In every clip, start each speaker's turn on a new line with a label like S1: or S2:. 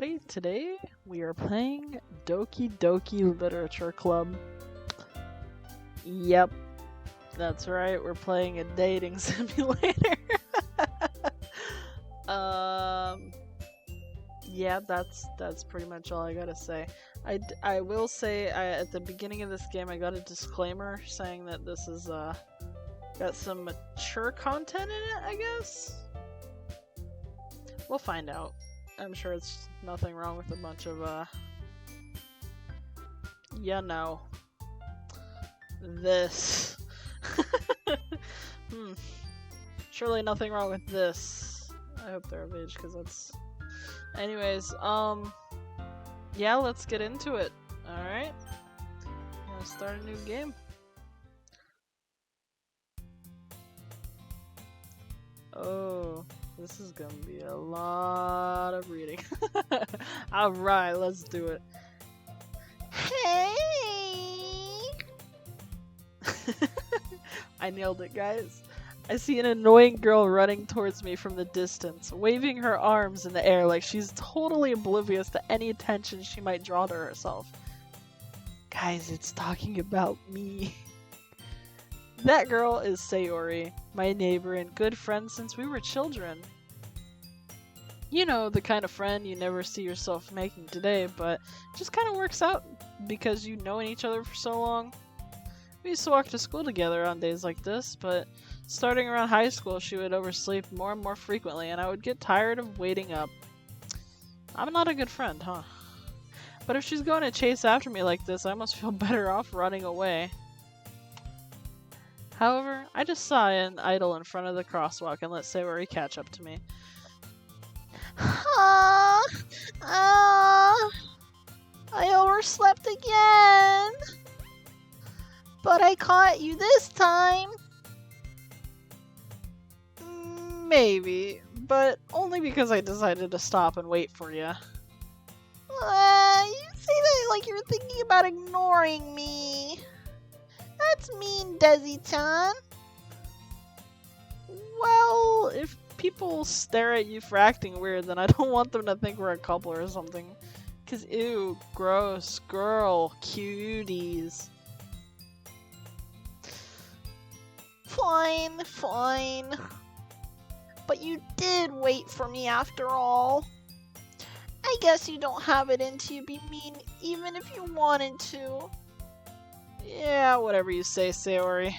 S1: everybody. Today we are playing Doki Doki Literature Club. Yep, that's right, we're playing a dating simulator. Yeah, that's pretty much all I gotta say. I will say at the beginning of this game I got a disclaimer saying that this is got some mature content in it, I guess? We'll find out. I'm sure it's nothing wrong with a bunch of, this. Surely nothing wrong with this. I hope they're of age, because that's... Anyways, yeah, let's get into it. Alright? I'm gonna start a new game. Oh, this is gonna be a lot of reading. Alright, let's do it. Hey! I nailed it, guys. I see an annoying girl running towards me from the distance, waving her arms in the air like she's totally oblivious to any attention she might draw to herself. Guys, it's talking about me. That girl is Sayori, my neighbor and good friend since we were children. You know, the kind of friend you never see yourself making today, but just kind of works out because you've known each other for so long. We used to walk to school together on days like this, but starting around high school she would oversleep more and more frequently and I would get tired of waiting up. I'm not a good friend, huh? But if she's going to chase after me like this, I must feel better off running away. However, I just saw an idol in front of the crosswalk and let Sayori catch up to me. I overslept again! But I caught you this time! Maybe, but only because I decided to stop and wait for you. You say that like you're thinking about ignoring me. That's mean, Desi-chan. Well, if people stare at you for acting weird, then I don't want them to think we're a couple or something. 'Cause ew, gross, girl, cuties. Fine, fine. But you did wait for me after all. I guess you don't have it into you be mean even if you wanted to. Yeah, whatever you say, Sayori.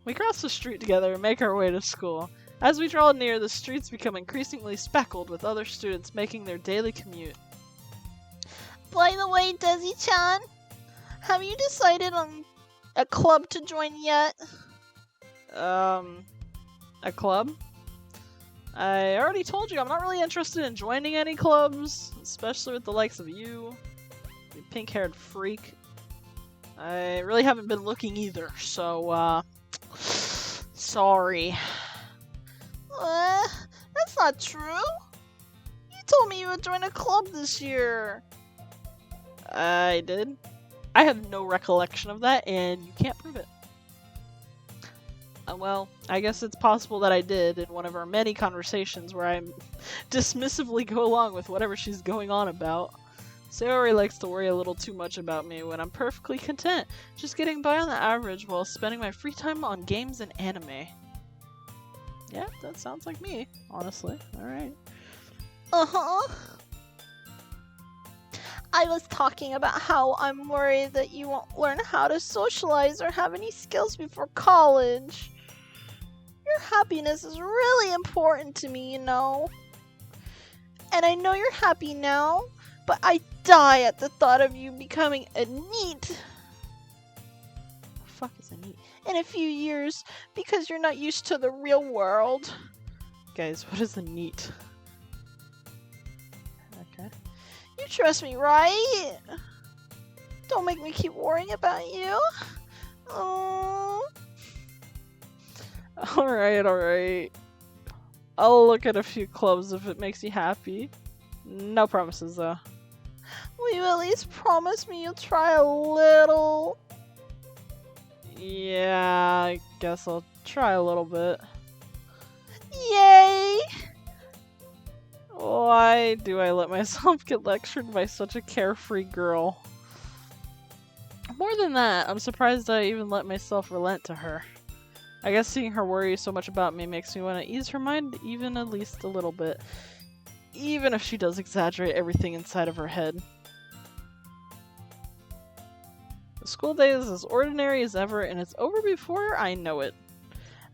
S1: We cross the street together and make our way to school. As we draw near, the streets become increasingly speckled with other students making their daily commute. By the way, Desi-chan, have you decided on a club to join yet? A club? I already told you I'm not really interested in joining any clubs, especially with the likes of you pink-haired freak. I really haven't been looking either, so, sorry. That's not true. You told me you would join a club this year. I did? I have no recollection of that, and you can't prove it. Well, I guess it's possible that I did in one of our many conversations where I dismissively go along with whatever she's going on about. Sayori likes to worry a little too much about me when I'm perfectly content, just getting by on the average while spending my free time on games and anime. Yeah, that sounds like me, honestly. Alright. Uh-huh. I was talking about how I'm worried that you won't learn how to socialize or have any skills before college. Your happiness is really important to me, you know. And I know you're happy now, but I die at the thought of you becoming a NEET. What the fuck is a NEET? In a few years, because you're not used to the real world. Guys, what is a NEET? Okay. You trust me, right? Don't make me keep worrying about you. Oh. Alright. I'll look at a few clubs if it makes you happy. No promises, though. Will you at least promise me you'll try a little? Yeah, I guess I'll try a little bit. Yay! Why do I let myself get lectured by such a carefree girl? More than that, I'm surprised I even let myself relent to her. I guess seeing her worry so much about me makes me want to ease her mind even at least a little bit. Even if she does exaggerate everything inside of her head. The school day is as ordinary as ever, and it's over before I know it.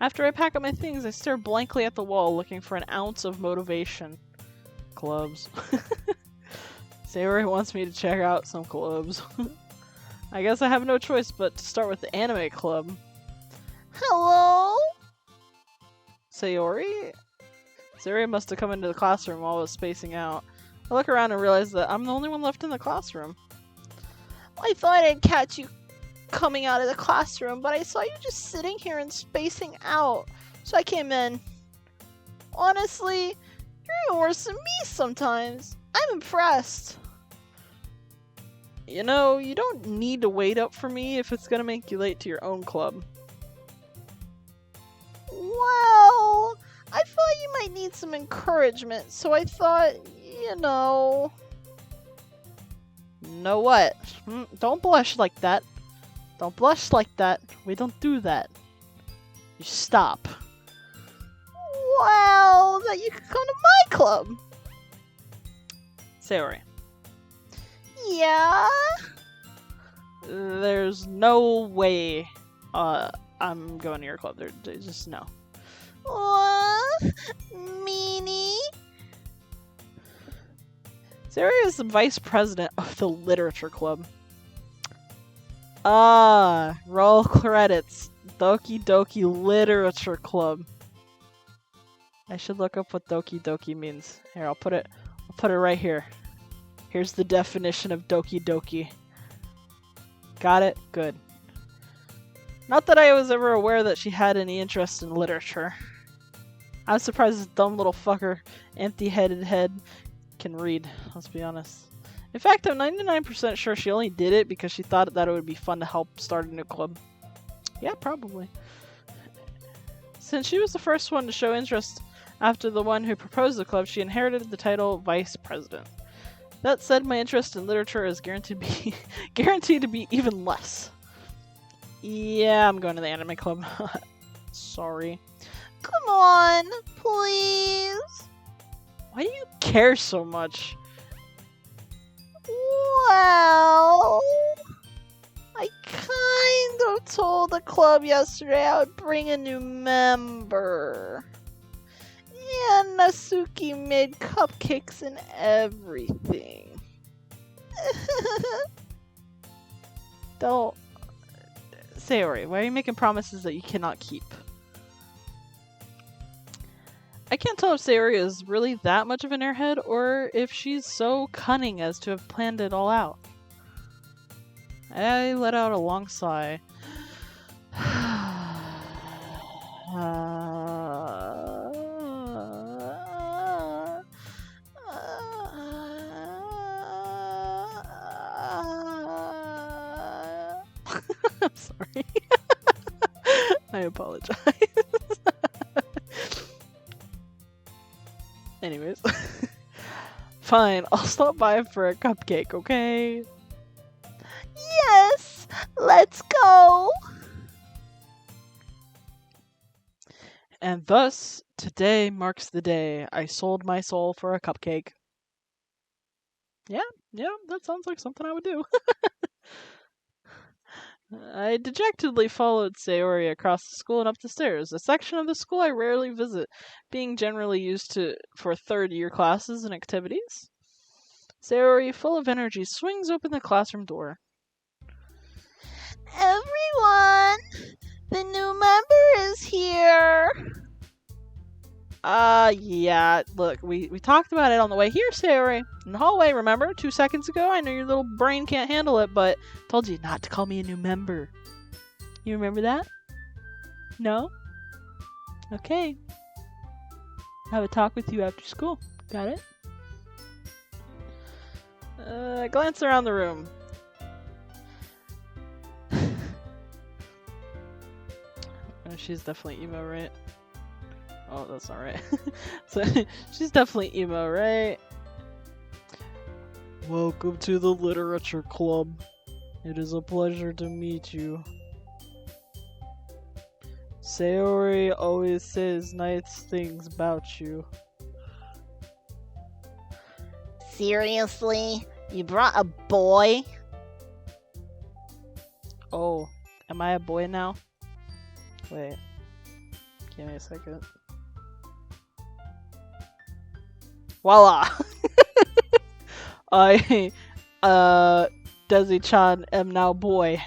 S1: After I pack up my things, I stare blankly at the wall looking for an ounce of motivation. Clubs. Sayori wants me to check out some clubs. I guess I have no choice but to start with the anime club. Hello? Sayori? Sayori must have come into the classroom while I was spacing out. I look around and realize that I'm the only one left in the classroom. I thought I'd catch you coming out of the classroom, but I saw you just sitting here and spacing out, so I came in. Honestly, you're even worse than me sometimes. I'm impressed. You know, you don't need to wait up for me if it's gonna make you late to your own club. Well, I thought you might need some encouragement, so I thought, you know... Know what? Don't blush like that. Don't blush like that. We don't do that. You stop. Well, that you could come to my club. Sayori. Yeah? There's no way I'm going to your club. There's just no. What? Meanie? Sayori is the vice president of the literature club. Ah, roll credits. Doki Doki Literature Club. I should look up what Doki Doki means. Here, I'll put it right here. Here's the definition of Doki Doki. Got it? Good. Not that I was ever aware that she had any interest in literature. I'm surprised this dumb little fucker, empty-headed head, can read, let's be honest. In fact, I'm 99% sure she only did it because she thought that it would be fun to help start a new club. Yeah, probably. Since she was the first one to show interest after the one who proposed the club, she inherited the title Vice President. That said, my interest in literature is guaranteed to be even less. Yeah, I'm going to the anime club. Sorry. Come on, please. Why do you care so much? Well, I kind of told the club yesterday I would bring a new member. And Natsuki made cupcakes and everything. Don't... Sayori, why are you making promises that you cannot keep? I can't tell if Sayori is really that much of an airhead, or if she's so cunning as to have planned it all out. I let out a long sigh. I'm sorry. I apologize. Anyways. Fine, I'll stop by for a cupcake, okay? Yes! Let's go! And thus, today marks the day I sold my soul for a cupcake. Yeah, that sounds like something I would do. I dejectedly followed Sayori across the school and up the stairs, a section of the school I rarely visit, being generally used for third-year classes and activities. Sayori, full of energy, swings open the classroom door. Everyone! The new member is here! Yeah, look, we talked about it on the way here, Sayori. In the hallway, remember? 2 seconds ago? I know your little brain can't handle it, but told you not to call me a new member. You remember that? No? Okay. Have a talk with you after school. Got it? I glance around the room. She's definitely emo, right? Oh, that's not right. So she's definitely emo, right? Welcome to the literature club. It is a pleasure to meet you. Sayori always says nice things about you.
S2: Seriously? You brought a boy?
S1: Oh, am I a boy now? Wait. Give me a second. Voila! I, Desi-chan am now boy.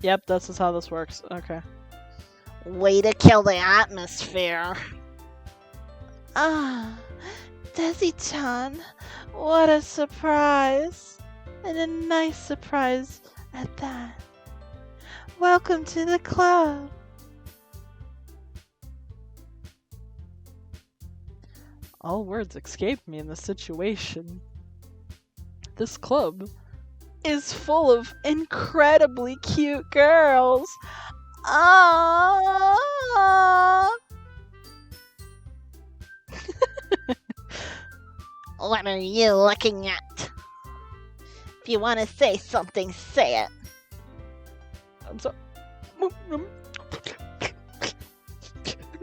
S1: Yep, that's just how this works. Okay.
S2: Way to kill the atmosphere.
S3: Ah, Desi-chan, what a surprise. And a nice surprise at that. Welcome to the club.
S1: All words escaped me in this situation. This club is full of incredibly cute girls.
S3: Ah.
S2: What are you looking at? If you want to say something, say it.
S1: I'm so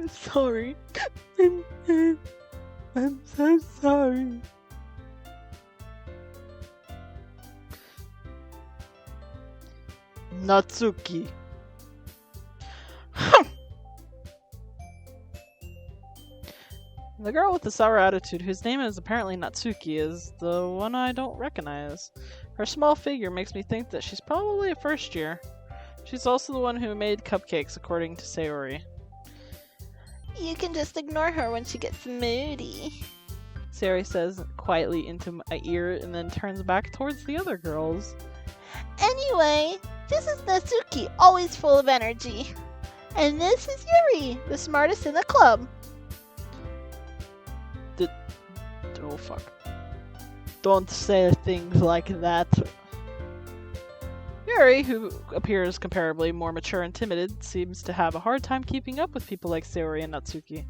S1: sorry. I'm so sorry. Natsuki. The girl with the sour attitude, whose name is apparently Natsuki, is the one I don't recognize. Her small figure makes me think that she's probably a first year. She's also the one who made cupcakes, according to Sayori.
S3: You can just ignore her when she gets moody.
S1: Sayori says quietly into my ear and then turns back towards the other girls.
S3: Anyway, this is Natsuki, always full of energy. And this is Yuri, the smartest in the club.
S1: Oh fuck. Don't say things like that. Yuri, who appears comparably more mature and timid, seems to have a hard time keeping up with people like Sayori and Natsuki.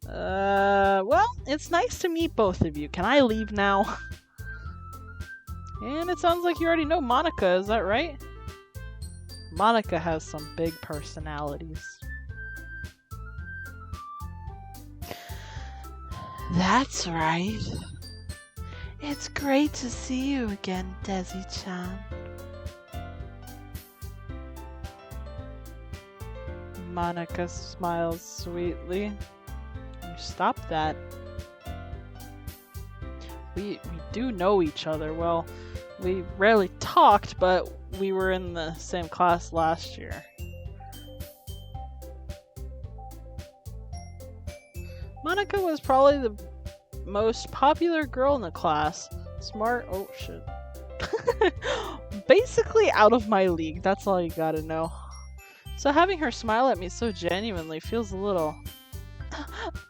S1: Well, it's nice to meet both of you. Can I leave now? And it sounds like you already know Monica, is that right? Monica has some big personalities.
S3: That's right. It's great to see you again, Desi-chan.
S1: Monica smiles sweetly. Stop that. We do know each other. Well, we rarely talked, but we were in the same class last year. Monica was probably the most popular girl in the class. Smart. Oh shit. Basically out of my league. That's all you gotta know. So having her smile at me so genuinely feels a little...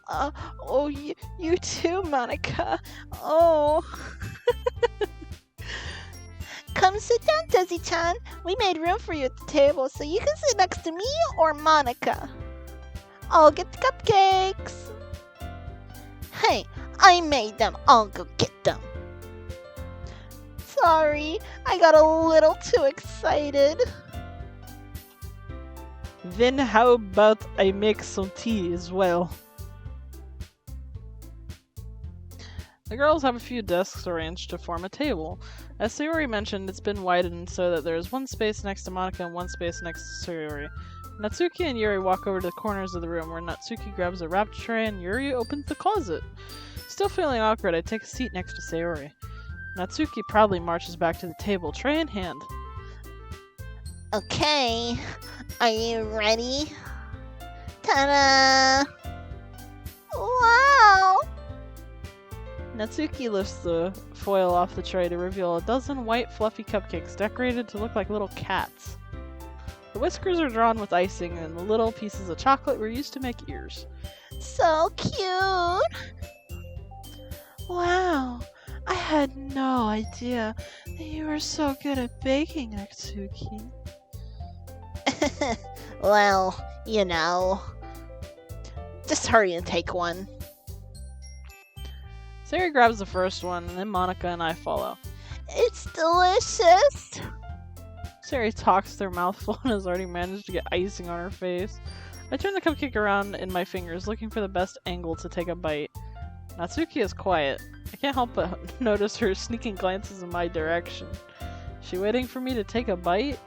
S3: Oh, you too, Monica. Oh. Come sit down, Desi-chan. We made room for you at the table, so you can sit next to me or Monica. I'll get the cupcakes. Hey, I made them. I'll go get them. Sorry, I got a little too excited.
S1: Then how about I make some tea as well? The girls have a few desks arranged to form a table. As Sayori mentioned, it's been widened so that there is one space next to Monica and one space next to Sayori. Natsuki and Yuri walk over to the corners of the room where Natsuki grabs a wrapped tray and Yuri opens the closet. Still feeling awkward, I take a seat next to Sayori. Natsuki proudly marches back to the table, tray in hand.
S2: Okay, are you ready? Ta-da!
S3: Wow!
S1: Natsuki lifts the foil off the tray to reveal a dozen white fluffy cupcakes decorated to look like little cats. The whiskers are drawn with icing and the little pieces of chocolate were used to make ears.
S3: So cute! Wow, I had no idea that you were so good at baking, Natsuki.
S2: Well, you know,
S3: Just hurry and take one.
S1: Sayori grabs the first one, and then Monica and I follow.
S3: It's delicious.
S1: Sayori talks through her mouth full and has already managed to get icing on her face. I turn the cupcake around in my fingers, looking for the best angle to take a bite. Natsuki is quiet. I can't help but notice her sneaking glances in my direction. Is she waiting for me to take a bite?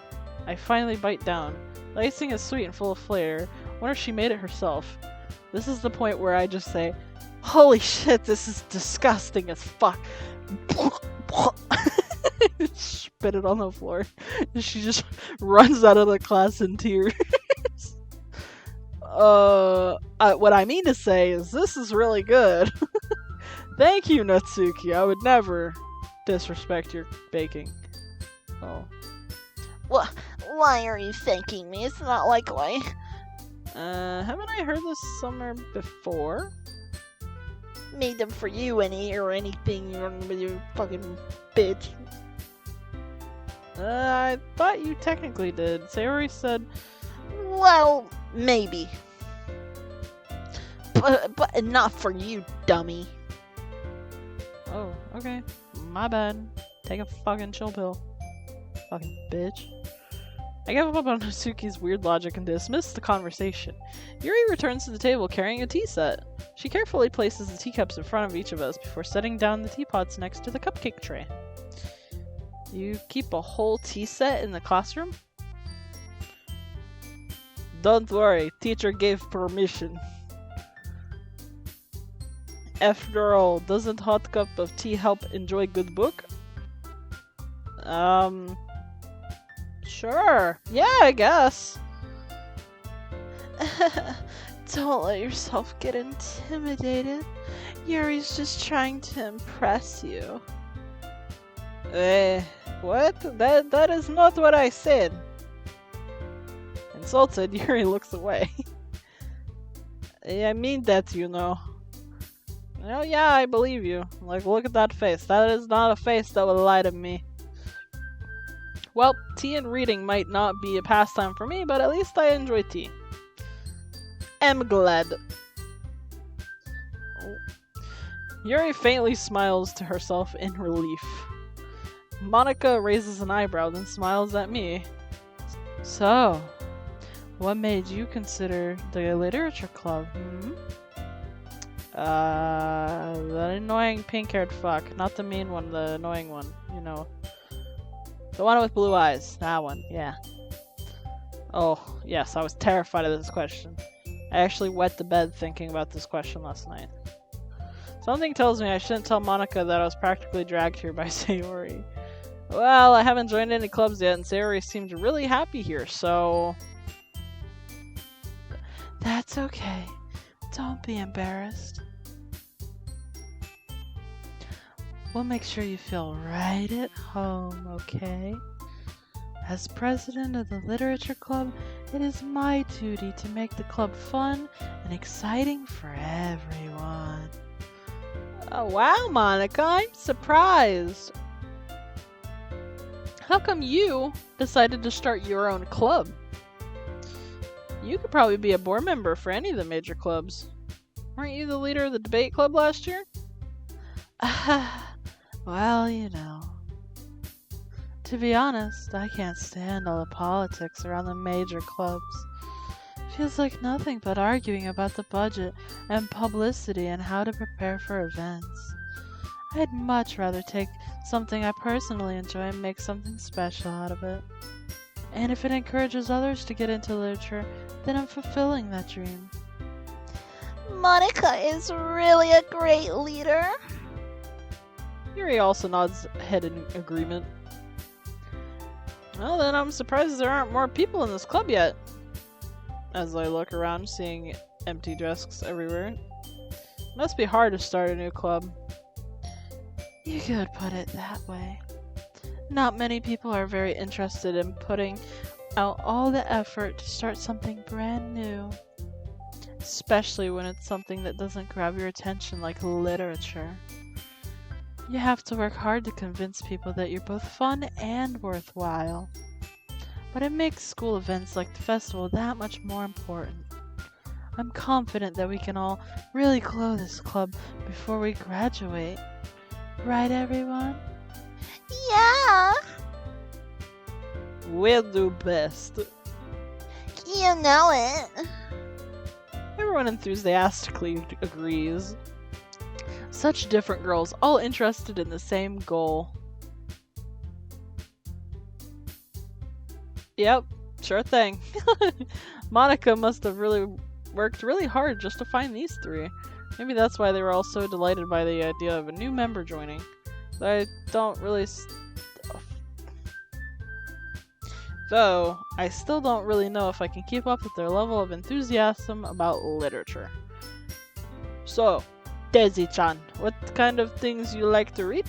S1: I finally bite down. The icing is sweet and full of flavor. I wonder if she made it herself. This is the point where I just say, "Holy shit, this is disgusting as fuck." Spit it on the floor. And she just runs out of the class in tears. What I mean to say is this is really good. Thank you, Natsuki. I would never disrespect your baking. Oh.
S3: Why are you thanking me? It's not likely.
S1: Haven't I heard this somewhere before?
S3: Made them for you or anything, you fucking bitch.
S1: I thought you technically did. Sayori said...
S3: Well, maybe. But not for you, dummy.
S1: Oh, okay. My bad. Take a fucking chill pill. Fucking bitch. I give up on Natsuki's weird logic and dismiss the conversation. Yuri returns to the table carrying a tea set. She carefully places the teacups in front of each of us before setting down the teapots next to the cupcake tray. You keep a whole tea set in the classroom? Don't worry, teacher gave permission. After all, doesn't hot cup of tea help enjoy good book? Sure. Yeah, I guess.
S3: Don't let yourself get intimidated. Yuri's just trying to impress you.
S1: What? That is not what I said. Insulted, Yuri looks away. I mean that, you know. Oh yeah, I believe you. Like, look at that face. That is not a face that would lie to me. Well, tea and reading might not be a pastime for me, but at least I enjoy tea. Am glad. Oh. Yuri faintly smiles to herself in relief. Monica raises an eyebrow, then smiles at me. So, what made you consider the literature club, The annoying pink-haired fuck. Not the mean one, the annoying one. You know. The one with blue eyes. That one, yeah. Oh, yes, I was terrified of this question. I actually wet the bed thinking about this question last night. Something tells me I shouldn't tell Monica that I was practically dragged here by Sayori. Well, I haven't joined any clubs yet, and Sayori seemed really happy here, so...
S3: That's okay. Don't be embarrassed. We'll make sure you feel right at home, okay? As president of the literature club, it is my duty to make the club fun and exciting for everyone.
S1: Oh, wow, Monica, I'm surprised. How come you decided to start your own club? You could probably be a board member for any of the major clubs. Weren't you the leader of the debate club last year?
S3: Well, you know. To be honest, I can't stand all the politics around the major clubs. Feels like nothing but arguing about the budget and publicity and how to prepare for events. I'd much rather take something I personally enjoy and make something special out of it. And if it encourages others to get into literature, then I'm fulfilling that dream. Monica is really a great leader.
S1: Yuri also nods head in agreement. Well, then I'm surprised there aren't more people in this club yet. As I look around, seeing empty desks everywhere. Must be hard to start a new club.
S3: You could put it that way. Not many people are very interested in putting out all the effort to start something brand new. Especially when it's something that doesn't grab your attention like literature. You have to work hard to convince people that you're both fun and worthwhile. But it makes school events like the festival that much more important.
S1: I'm confident that we can all really grow this club before we graduate. Right, everyone?
S3: Yeah,
S1: We'll do best.
S3: you know it.
S1: Everyone enthusiastically agrees. Such different girls, all interested in the same goal. Yep, sure thing. Monica must have worked really hard just to find these three. Maybe that's why they were all so delighted by the idea of a new member joining. But I don't really... Though, I still don't really know if I can keep up with their level of enthusiasm about literature. So, Daisy-chan, what kind of things you like to read?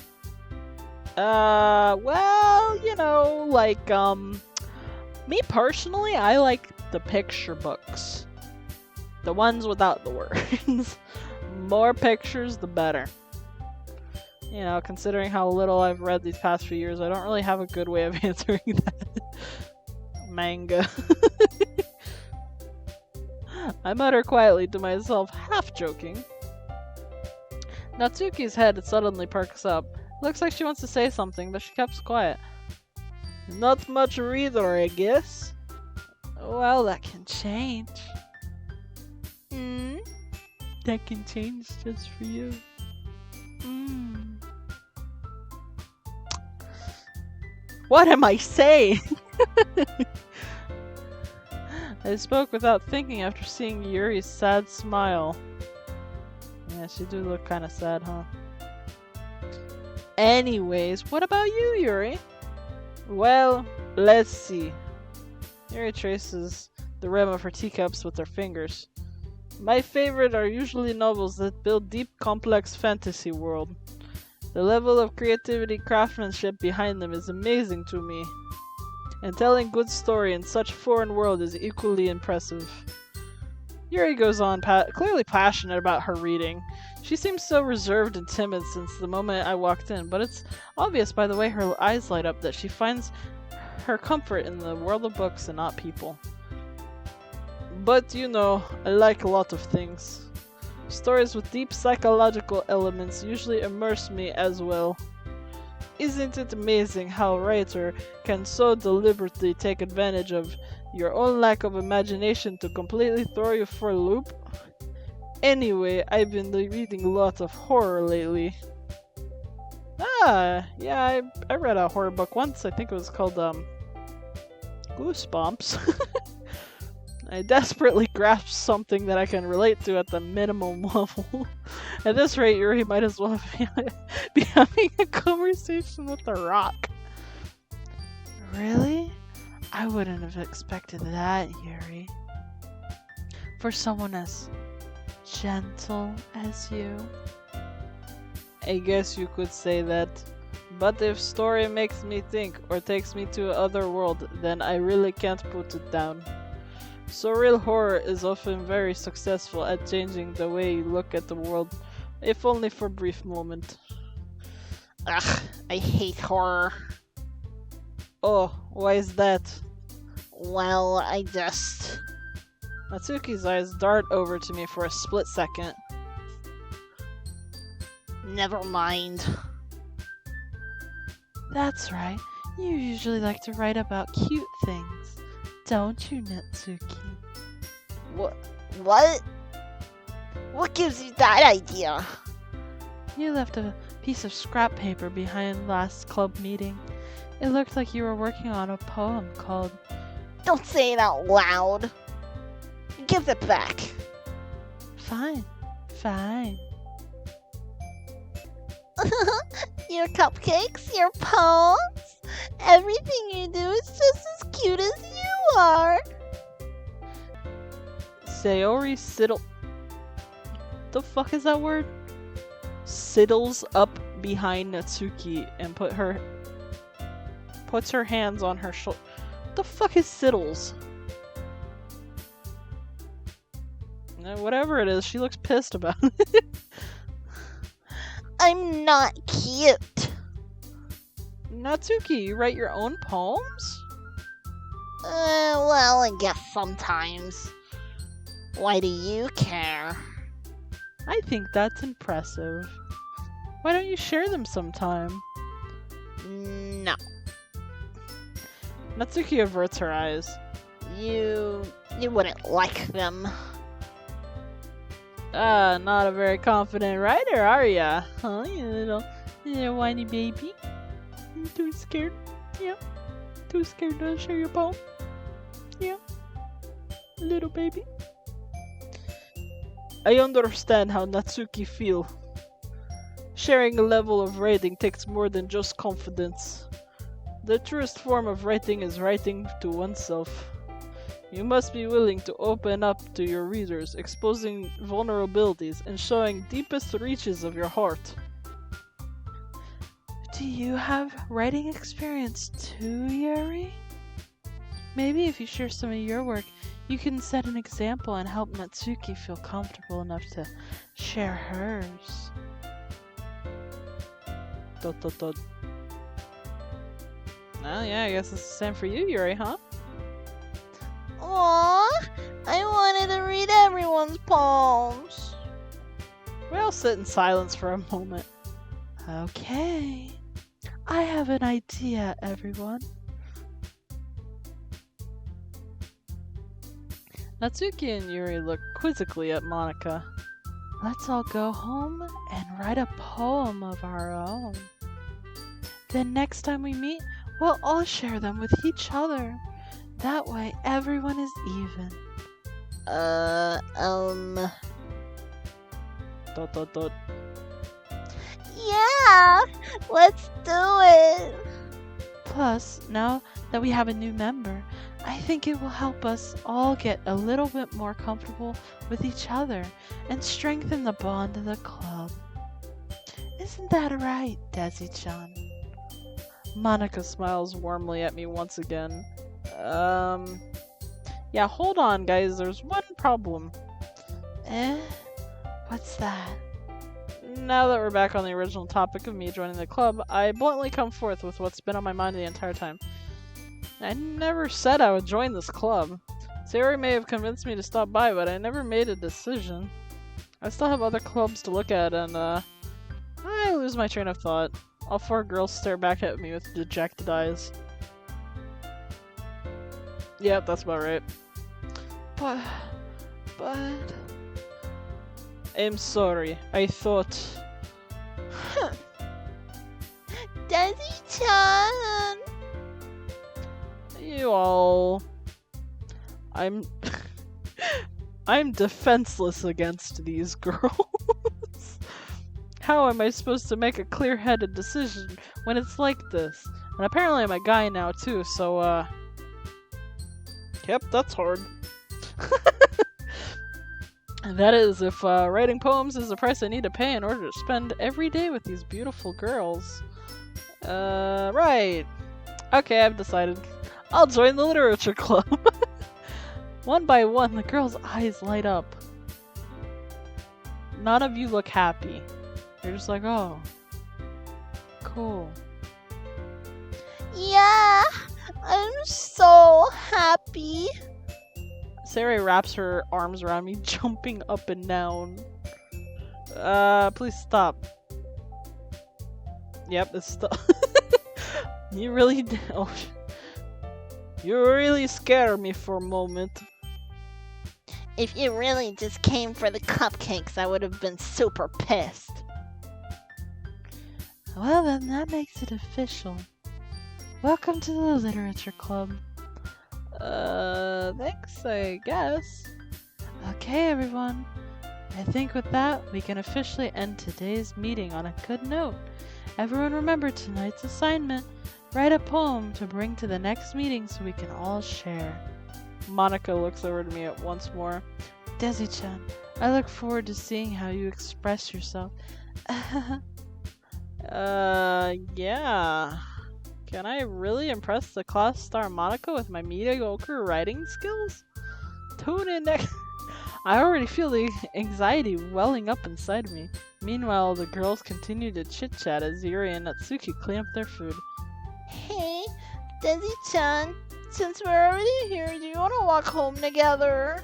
S1: Well, you know, like, me personally, I like the picture books. The ones without the words. More pictures, the better. You know, considering how little I've read these past few years, I don't really have a good way of answering that. Manga. I mutter quietly to myself, half joking. Natsuki's head suddenly perks up. Looks like she wants to say something, but she keeps quiet. Not much reader, I guess. Well, that can change. That can change just for you. What am I saying? I spoke without thinking after seeing Yuri's sad smile. Yeah, she do look kind of sad, huh? Anyways, what about you, Yuri? Well, let's see. Yuri traces the rim of her teacups with her fingers. My favorite are usually novels that build deep, complex fantasy world. The level of creativity, craftsmanship behind them is amazing to me. And telling good story in such foreign world is equally impressive. Yuri goes on, clearly passionate about her reading. She seems so reserved and timid since the moment I walked in, but it's obvious by the way her eyes light up that she finds her comfort in the world of books and not people. But you know, I like a lot of things. Stories with deep psychological elements usually immerse me as well. Isn't it amazing how a writer can so deliberately take advantage of your own lack of imagination to completely throw you for a loop? Anyway, I've been reading a lot of horror lately. Yeah, I read a horror book once. I think it was called, Goosebumps. I desperately grasped something that I can relate to at the minimum level. At this rate, Yuri might as well be having a conversation with a rock. Really? I wouldn't have expected that, Yuri. For someone as gentle as you. I guess you could say that. But if story makes me think or takes me to another world, then I really can't put it down. Surreal horror is often very successful at changing the way you look at the world, if only for a brief moment.
S2: Ugh, I hate horror.
S1: Oh, why is that?
S2: Well, I just...
S1: Natsuki's eyes dart over to me for a split second.
S2: Never mind.
S1: That's right. You usually like to write about cute things, don't you, Natsuki?
S2: What? What gives you that idea?
S1: You left a piece of scrap paper behind last club meeting. It looked like you were working on a poem called...
S2: Don't say it out loud. Give it back.
S1: Fine.
S3: Your cupcakes, your poems, everything you do is just as cute as you are.
S1: Sayori Siddle... The fuck is that word? Siddles up behind Natsuki and puts her hands on her shoulder. What the fuck is Siddles? Whatever it is, she looks pissed about it.
S3: I'm not cute.
S1: Natsuki, you write your own poems?
S2: Well, I guess sometimes. Why do you care?
S1: I think that's impressive. Why don't you share them sometime?
S2: No.
S1: Natsuki averts her eyes.
S2: You wouldn't like them.
S1: Not a very confident writer, are ya? Huh, you little whiny baby? You too scared? Yeah. Too scared to share your poem? Yeah. Little baby. I understand how Natsuki feel. Sharing a level of writing takes more than just confidence. The truest form of writing is writing to oneself. You must be willing to open up to your readers, exposing vulnerabilities and showing deepest reaches of your heart. Do you have writing experience too, Yuri? Maybe if you share some of your work, you can set an example and help Natsuki feel comfortable enough to share hers. Dot dot dot. Well, yeah, I guess it's the same for you, Yuri, huh?
S3: Aww, I wanted to read everyone's poems.
S1: We all sit in silence for a moment. Okay. I have an idea, everyone. Natsuki and Yuri look quizzically at Monika. Let's all go home and write a poem of our own. Then next time we meet, we'll all share them with each other. That way, everyone is even. Dot dot dot.
S3: Yeah, let's do it.
S1: Plus, now that we have a new member, I think it will help us all get a little bit more comfortable with each other and strengthen the bond of the club. Isn't that right, Desi-chan? Monika smiles warmly at me once again. Yeah, hold on, guys. There's one problem. What's that? Now that we're back on the original topic of me joining the club, I bluntly come forth with what's been on my mind the entire time. I never said I would join this club. Sayori may have convinced me to stop by, but I never made a decision. I still have other clubs to look at, and I lose my train of thought. All four girls stare back at me with dejected eyes. Yep, that's about right. But... I'm sorry. I thought...
S3: Desi-chan!
S1: You all... I'm defenseless against these girls. How am I supposed to make a clear-headed decision when it's like this? And apparently I'm a guy now too, so yep, that's hard. And that is if writing poems is the price I need to pay in order to spend every day with these beautiful girls. Right. Okay, I've decided. I'll join the literature club. One by one, the girls' eyes light up. None of you look happy. You're just like, oh, cool.
S3: Yeah, I'm so happy.
S1: Sayori wraps her arms around me, jumping up and down. Please stop. Yep, it's stop. You really oh, you really scared me for a moment.
S2: If you really just came for the cupcakes, I would have been super pissed.
S1: Well then, that makes it official. Welcome to the Literature Club. Thanks, I guess. Okay, everyone. I think with that, we can officially end today's meeting on a good note. Everyone remember tonight's assignment. Write a poem to bring to the next meeting so we can all share. Monika looks over to me once more. Desi-chan, I look forward to seeing how you express yourself. Yeah. Can I really impress the class star Monika with my mediocre writing skills? Tune in next. I already feel the anxiety welling up inside me. Meanwhile, the girls continue to chit-chat as Yuri and Natsuki clean up their food.
S3: Hey, Desi-chan, since we're already here, do you want to walk home together?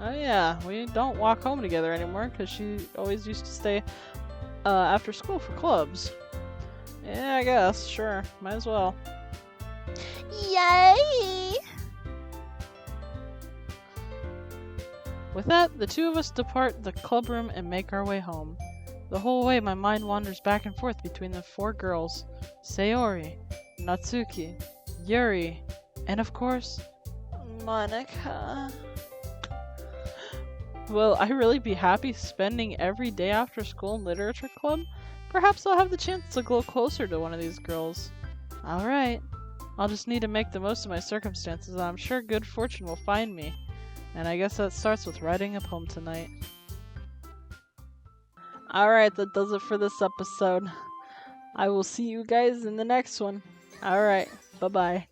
S1: Oh yeah, we don't walk home together anymore because she always used to stay after school for clubs. Yeah, I guess. Sure. Might as well.
S3: Yay!
S1: With that, the two of us depart the club room and make our way home. The whole way, my mind wanders back and forth between the four girls, Sayori, Natsuki, Yuri, and of course,
S3: Monica.
S1: will I really be happy spending every day after school in literature club? Perhaps I'll have the chance to grow closer to one of these girls. Alright, I'll just need to make the most of my circumstances, and I'm sure good fortune will find me. And I guess that starts with writing a poem tonight. Alright, that does it for this episode. I will see you guys in the next one. Alright, bye-bye.